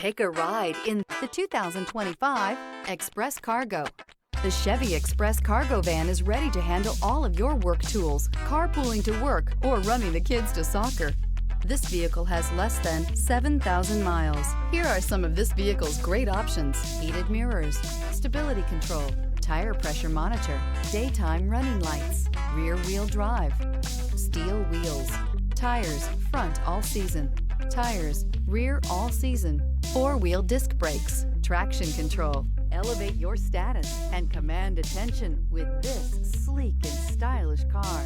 Take a ride in the 2025 Express Cargo. The Chevy Express Cargo van is ready to handle all of your work tools, carpooling to work, or running the kids to soccer. This vehicle has less than 7,000 miles. Here are some of this vehicle's great options: heated mirrors, stability control, tire pressure monitor, daytime running lights, rear wheel drive, steel wheels, tires front all season, tires rear all season, four-wheel disc brakes, traction control. Elevate your status and command attention with this sleek and stylish car.